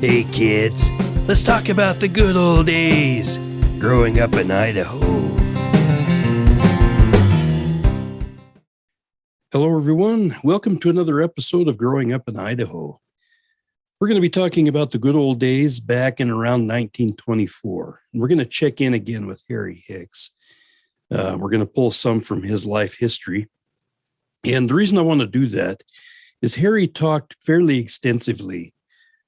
Hey kids, let's talk about the good old days growing up in Idaho. Hello everyone, welcome to another episode of Growing Up in Idaho. We're going to be talking about the good old days back in around 1924. And we're going to check in again with Harry Hicks. We're going to pull some from his life history. And the reason I want to do that is Harry talked fairly extensively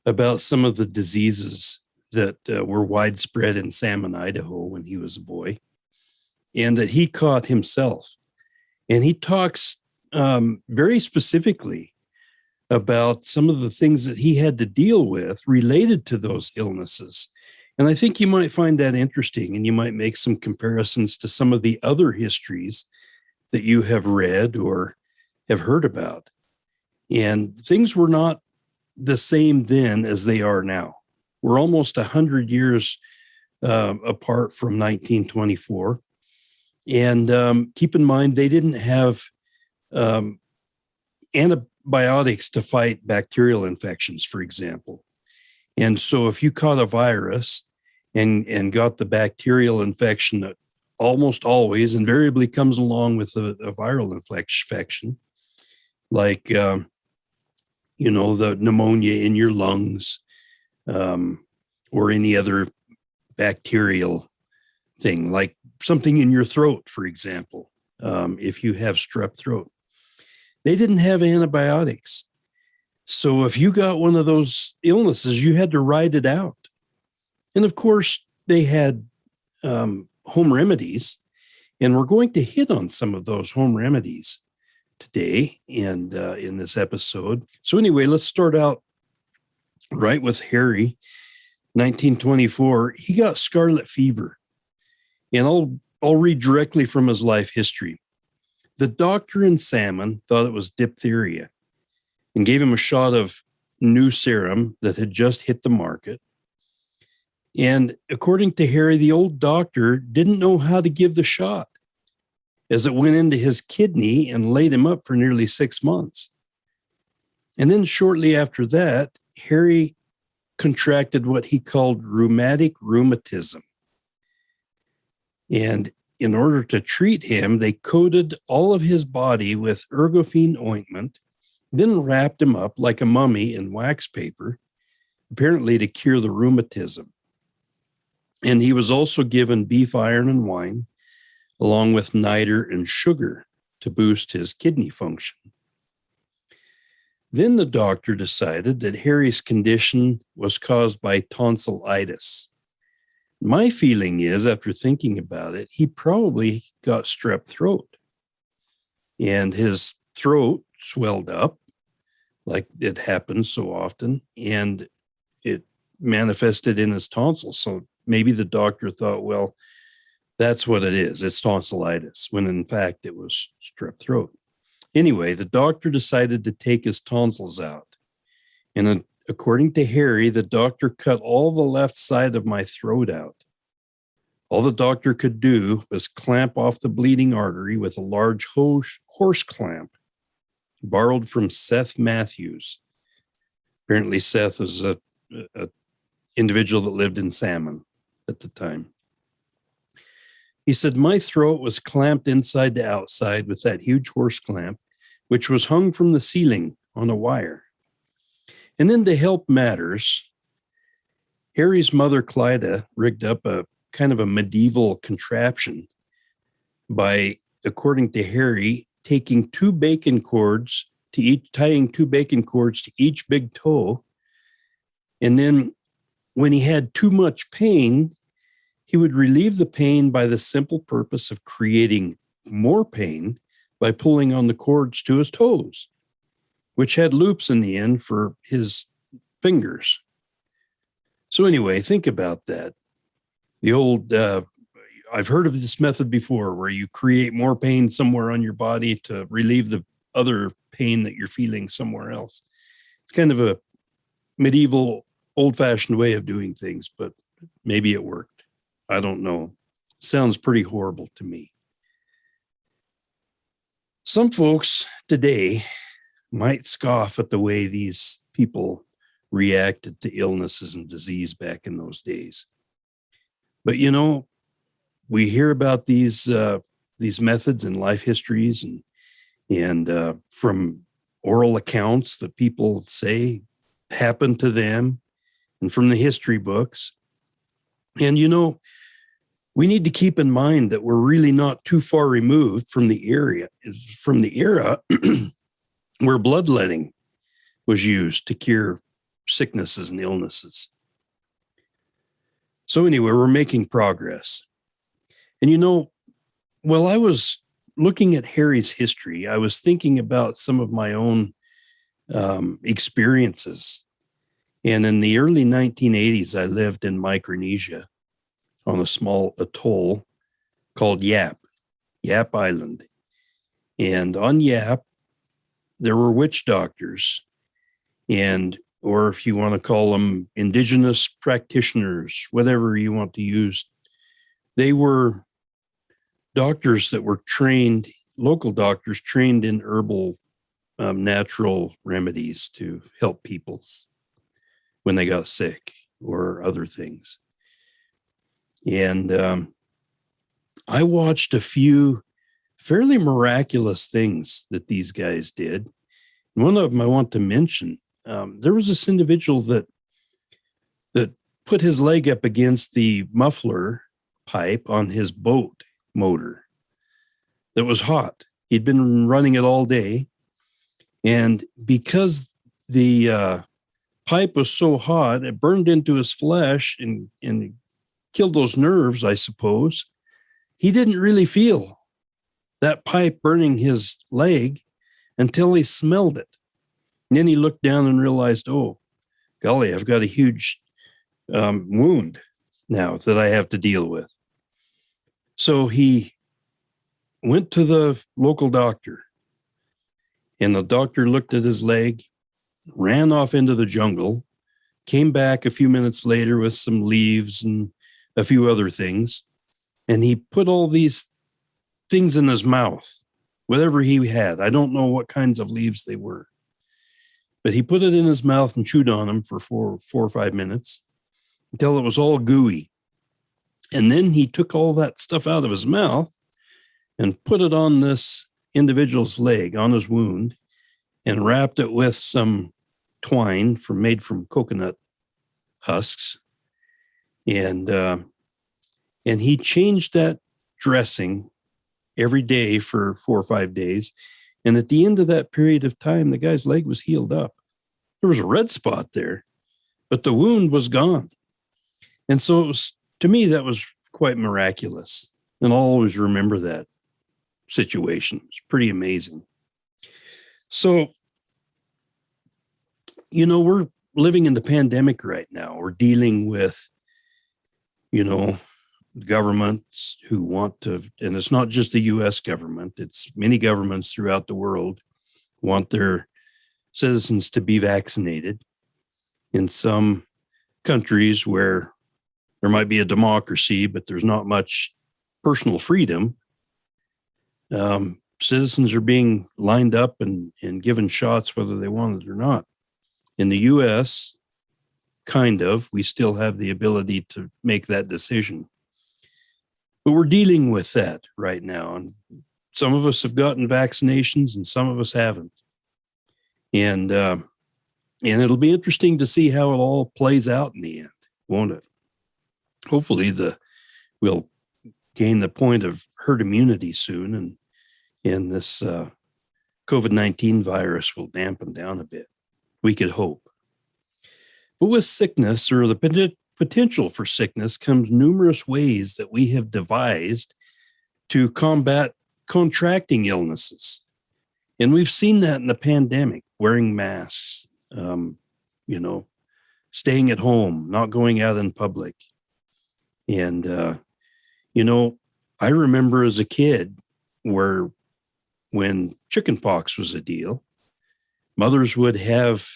about some of the diseases that were widespread in Salmon, Idaho when he was a boy, and that he caught himself. And he talks very specifically about some of the things that he had to deal with related to those illnesses. And I think you might find that interesting, and you might make some comparisons to some of the other histories that you have read or have heard about. And things were not the same then as they are now. We're almost 100 years apart from 1924. And keep in mind, they didn't have antibiotics to fight bacterial infections, for example. And so if you caught a virus and got the bacterial infection that almost always invariably comes along with a viral infection, like, the pneumonia in your lungs or any other bacterial thing, like something in your throat, for example, if you have strep throat. They didn't have antibiotics. So if you got one of those illnesses, you had to ride it out. And of course, they had home remedies, and we're going to hit on some of those home remedies today and in this episode. So anyway, let's start out right with Harry. 1924, he got scarlet fever. And I'll read directly from his life history. The doctor in Salmon thought it was diphtheria and gave him a shot of new serum that had just hit the market. And according to Harry, the old doctor didn't know how to give the shot, as it went into his kidney and laid him up for nearly 6 months. And then shortly after that, Harry contracted what he called rheumatic rheumatism. And in order to treat him, they coated all of his body with ergophene ointment, then wrapped him up like a mummy in wax paper, apparently to cure the rheumatism. And he was also given beef iron and wine, along with niter and sugar to boost his kidney function. Then the doctor decided that Harry's condition was caused by tonsillitis. My feeling is, after thinking about it, he probably got strep throat. And his throat swelled up, like it happens so often, and it manifested in his tonsils. So maybe the doctor thought, well, that's what it is. It's tonsillitis, when in fact it was strep throat. Anyway, the doctor decided to take his tonsils out. And according to Harry, the doctor cut all the left side of my throat out. All the doctor could do was clamp off the bleeding artery with a large horse clamp borrowed from Seth Matthews. Apparently, Seth was a individual that lived in Salmon at the time. He said, my throat was clamped inside to outside with that huge horse clamp, which was hung from the ceiling on a wire. And then to help matters, Harry's mother, Clyda, rigged up a kind of a medieval contraption by, according to Harry, tying 2 bacon cords to each big toe. And then when he had too much pain, he would relieve the pain by the simple purpose of creating more pain by pulling on the cords to his toes, which had loops in the end for his fingers. So anyway, think about that. The old, I've heard of this method before, where you create more pain somewhere on your body to relieve the other pain that you're feeling somewhere else. It's kind of a medieval, old-fashioned way of doing things, but maybe it worked. I don't know. Sounds pretty horrible to me. Some folks today might scoff at the way these people reacted to illnesses and disease back in those days. But we hear about these methods in life histories and from oral accounts that people say happened to them, and from the history books. And we need to keep in mind that we're really not too far removed from the era where bloodletting was used to cure sicknesses and illnesses. So anyway, we're making progress. And while I was looking at Harry's history, I was thinking about some of my own experiences. And in the early 1980s, I lived in Micronesia on a small atoll called Yap Island. And on Yap, there were witch doctors, or if you want to call them indigenous practitioners, whatever you want to use. They were doctors that were local doctors trained in herbal natural remedies to help people when they got sick or other things. And I watched a few fairly miraculous things that these guys did. And one of them I want to mention. There was this individual that put his leg up against the muffler pipe on his boat motor that was hot. He'd been running it all day. And because the pipe was so hot, it burned into his flesh and killed those nerves, I suppose. He didn't really feel that pipe burning his leg until he smelled it. And then he looked down and realized, oh, golly, I've got a huge wound now that I have to deal with. So he went to the local doctor, and the doctor looked at his leg, ran off into the jungle, came back a few minutes later with some leaves and a few other things. And he put all these things in his mouth, whatever he had. I don't know what kinds of leaves they were. But he put it in his mouth and chewed on them for 4 or 5 minutes until it was all gooey. And then he took all that stuff out of his mouth and put it on this individual's leg, on his wound, and wrapped it with some twine made from coconut husks. And he changed that dressing every day for 4 or 5 days. And at the end of that period of time, the guy's leg was healed up. There was a red spot there, but the wound was gone. And so to me, that was quite miraculous. And I'll always remember that situation. It's pretty amazing. So, we're living in the pandemic right now. We're dealing with, governments who want to, and it's not just the US government, it's many governments throughout the world want their citizens to be vaccinated. In some countries where there might be a democracy, but there's not much personal freedom, citizens are being lined up and given shots whether they want it or not. In the US, we still have the ability to make that decision. But we're dealing with that right now. And some of us have gotten vaccinations and some of us haven't. And it'll be interesting to see how it all plays out in the end, won't it? Hopefully we'll gain the point of herd immunity soon, and this COVID-19 virus will dampen down a bit. We could hope. But with sickness, or the potential for sickness, comes numerous ways that we have devised to combat contracting illnesses. And we've seen that in the pandemic, wearing masks, staying at home, not going out in public. And, I remember as a kid when chickenpox was a deal, mothers would have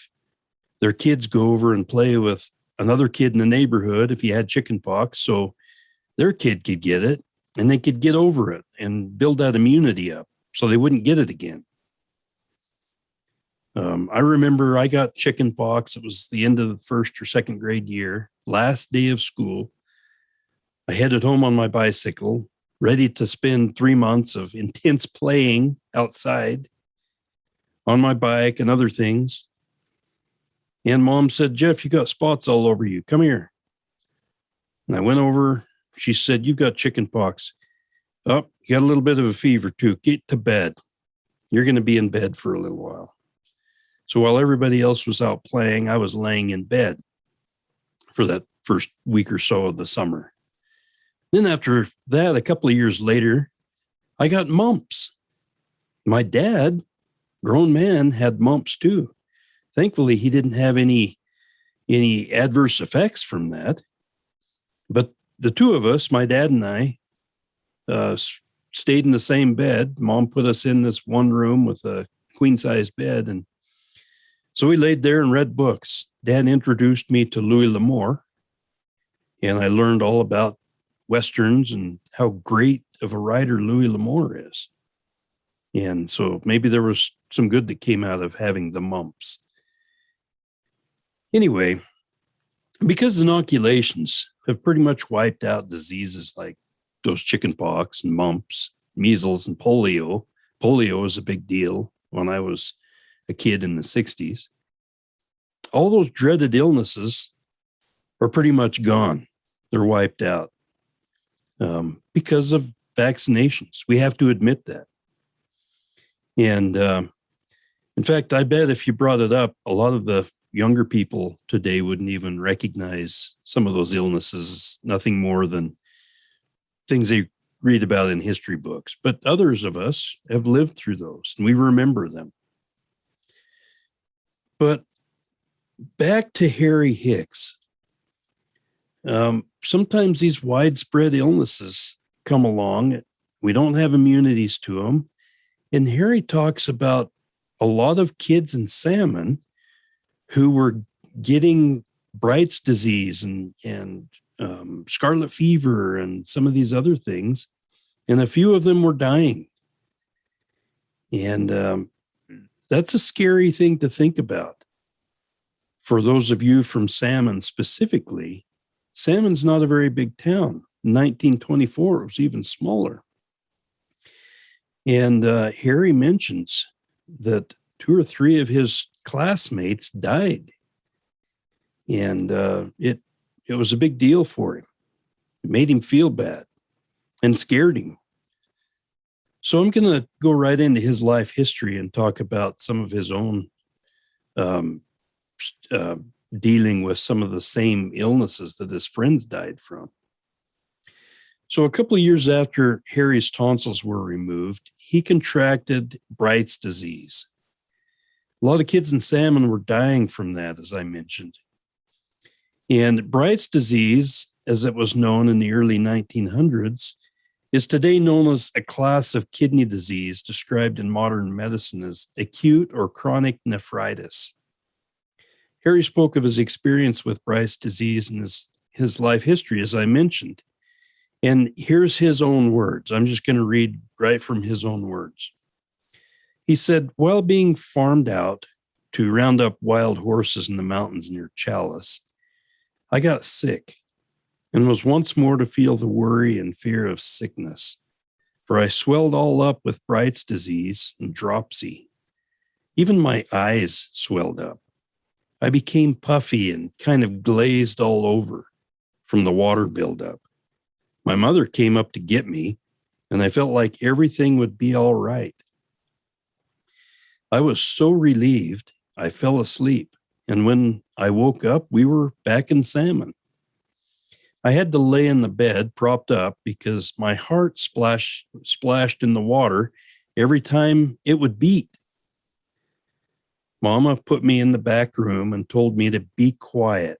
their kids go over and play with another kid in the neighborhood if he had chickenpox, so their kid could get it and they could get over it and build that immunity up so they wouldn't get it again. I remember I got chicken pox. It was the end of the first or second grade year, last day of school. I headed home on my bicycle, ready to spend 3 months of intense playing outside on my bike and other things. And Mom said, "Jeff, you got spots all over you. Come here." And I went over. She said, "You've got chicken pox. Oh, you got a little bit of a fever too. Get to bed. You're going to be in bed for a little while." So while everybody else was out playing, I was laying in bed for that first week or so of the summer. Then after that, a couple of years later, I got mumps. My dad, grown man, had mumps too. Thankfully, he didn't have any adverse effects from that. But the two of us, my dad and I, stayed in the same bed. Mom put us in this one room with a queen-size bed. And so we laid there and read books. Dad introduced me to Louis L'Amour, and I learned all about Westerns and how great of a writer Louis L'Amour is. And so maybe there was some good that came out of having the mumps. Anyway, because inoculations have pretty much wiped out diseases like those chicken pox and mumps, measles and polio. Polio was a big deal when I was a kid in the 60s. All those dreaded illnesses are pretty much gone. They're wiped out because of vaccinations. We have to admit that. And in fact, I bet if you brought it up, a lot of the younger people today wouldn't even recognize some of those illnesses, nothing more than things they read about in history books. But others of us have lived through those, and we remember them. But back to Harry Hicks. Sometimes these widespread illnesses come along. We don't have immunities to them. And Harry talks about a lot of kids in salmon who were getting Bright's disease and scarlet fever and some of these other things. And a few of them were dying. And that's a scary thing to think about. For those of you from Salmon specifically, Salmon's not a very big town. In 1924, it was even smaller. And Harry mentions that 2 or 3 of his classmates died. And it was a big deal for him. It made him feel bad and scared him. So I'm going to go right into his life history and talk about some of his own dealing with some of the same illnesses that his friends died from. So a couple of years after Harry's tonsils were removed, he contracted Bright's disease. A lot of kids in salmon were dying from that, as I mentioned. And Bright's disease, as it was known in the early 1900s, is today known as a class of kidney disease described in modern medicine as acute or chronic nephritis. Harry spoke of his experience with Bright's disease and his life history, as I mentioned. And here's his own words. I'm just going to read right from his own words. He said, "While being farmed out to round up wild horses in the mountains near Chalice, I got sick and was once more to feel the worry and fear of sickness, for I swelled all up with Bright's disease and dropsy. Even my eyes swelled up. I became puffy and kind of glazed all over from the water buildup. My mother came up to get me, and I felt like everything would be all right. I was so relieved, I fell asleep, and when I woke up, we were back in salmon. I had to lay in the bed propped up because my heart splashed in the water every time it would beat. Mama put me in the back room and told me to be quiet.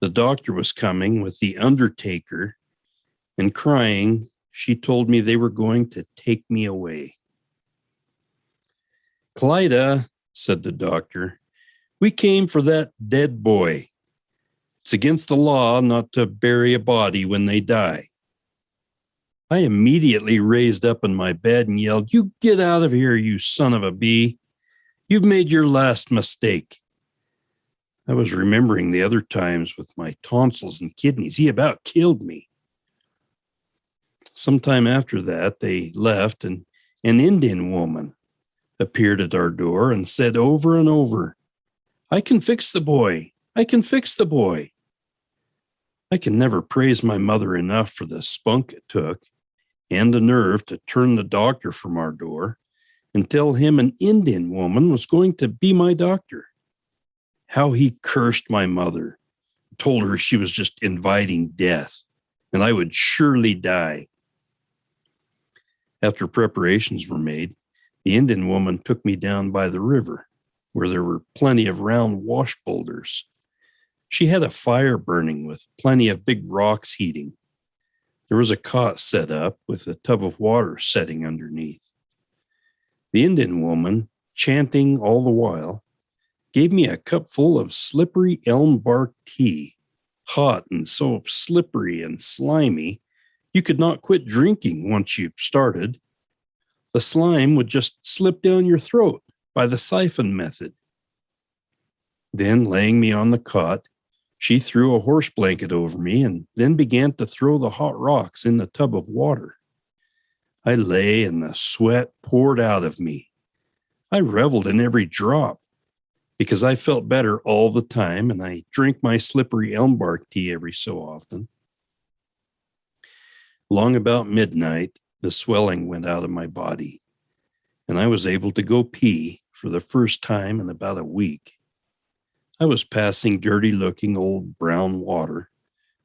The doctor was coming with the undertaker, and crying, she told me they were going to take me away. "Clyda," said the doctor, "we came for that dead boy. It's against the law not to bury a body when they die." I immediately raised up in my bed and yelled, "You get out of here, you son of a bee. You've made your last mistake. I was remembering the other times with my tonsils and kidneys. He about killed me. Sometime after that, they left, and an Indian woman appeared at our door and said over and over, I can fix the boy. I can fix the boy. I can never praise my mother enough for the spunk it took and the nerve to turn the doctor from our door and tell him an Indian woman was going to be my doctor. How he cursed my mother, told her she was just inviting death, and I would surely die. After preparations were made, the Indian woman took me down by the river, where there were plenty of round wash boulders. She had a fire burning with plenty of big rocks heating. There was a cot set up with a tub of water setting underneath. The Indian woman, chanting all the while, gave me a cup full of slippery elm bark tea, hot and so slippery and slimy, you could not quit drinking once you started. The slime would just slip down your throat by the siphon method. Then, laying me on the cot, she threw a horse blanket over me and then began to throw the hot rocks in the tub of water. I lay and the sweat poured out of me. I reveled in every drop because I felt better all the time, and I drink my slippery elm bark tea every so often. Long about midnight, the swelling went out of my body, and I was able to go pee for the first time in about a week. I was passing dirty-looking old brown water,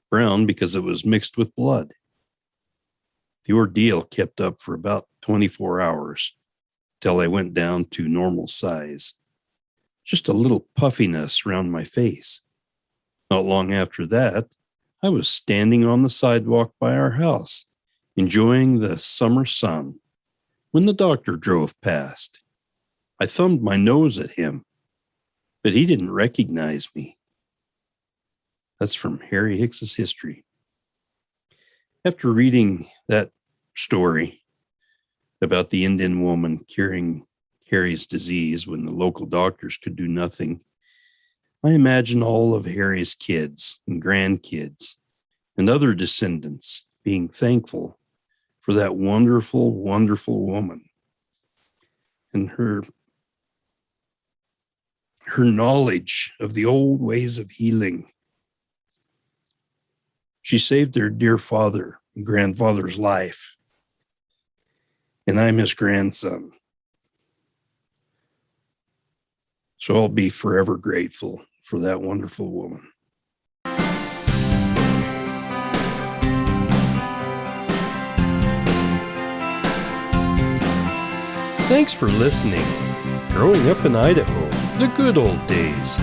brown because it was mixed with blood. The ordeal kept up for about 24 hours, till I went down to normal size. Just a little puffiness around my face. Not long after that, I was standing on the sidewalk by our house, enjoying the summer sun, when the doctor drove past. I thumbed my nose at him, but he didn't recognize me. That's from Harry Hicks's history. After reading that story about the Indian woman curing Harry's disease when the local doctors could do nothing, I imagine all of Harry's kids and grandkids and other descendants being thankful for that wonderful, wonderful woman and her knowledge of the old ways of healing. She saved their dear father and grandfather's life, and I'm his grandson. So I'll be forever grateful for that wonderful woman. Thanks for listening. Growing up in Idaho, the good old days.